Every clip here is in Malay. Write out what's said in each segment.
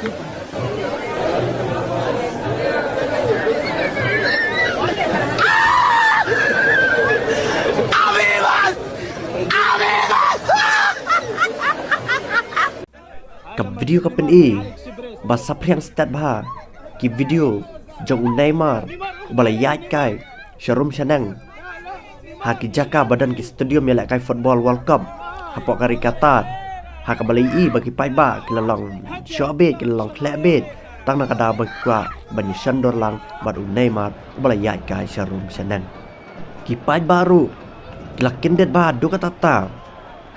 กับวิดีโอก็เป็นบัสเพียงสเตตบ้ากับวิดีโอจงอุนไนมาร์บลายใกล้ชรุมชนังหากจักรบันกิสตูดิโอมีแหละไก่ฟุตบอลวอลคัพหากปอกริกาตาหากบลายบagiไปบ้ากิลลองชอเบตกิลลองแคลเบตตั้งนักดาบกว่าบัญชันดอลลังบัดอุนไนมาร์บลายใกล้ชรุมชนังกิไปบารุกิลักกินเด็ดบ้าดูกตาตา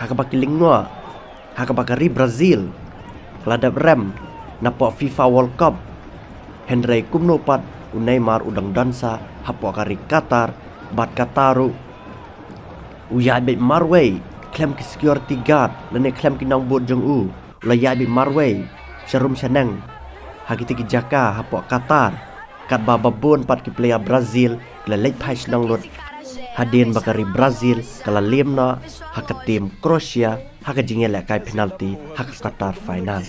หากบักกิลิงงัวหากบักรีบราซิลKeladap rem napok FIFA World Cup Henry kumnopat Neymar udang dansa hapok kari Qatar bat Qataru uyai be Marway klem ke security guard lene klem ki nang bot jong u layai be Marway sharum shanang hagiti ki jaka hapok Qatar kat bababon pat ki player Brazil kala lek page nang lot hadin bakari Brazil kala limna hak tim Croatia hak jingel kai penalti hak Qatar final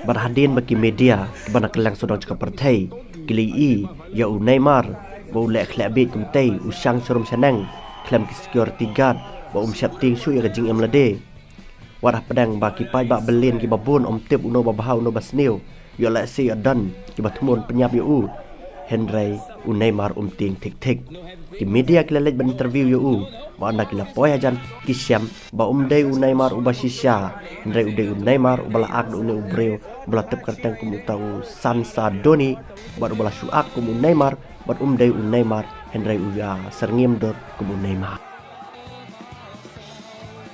berhadin bagi media bana kelang sodong cakap pertai kili ya Neymar bau lek klebit kumtai usang surum sanang klem ki security guard bau syap ting shu ya jing emlade warah pedang baki pai bak belin ki babun tip uno babahau uno basneu yo lek si adan ki batmun penyap yu Henry Neymar ting tik ki media kelelej ban interview yu mana kila poya jan kisyam ba dei Neymar ubasisha Henry Neymar ubala ak une ubreo bala tep kartang kumutau Sansa Doni bad ubala shuak kumu Neymar bad dei Neymar Henry uya serngim dor kumu Neymar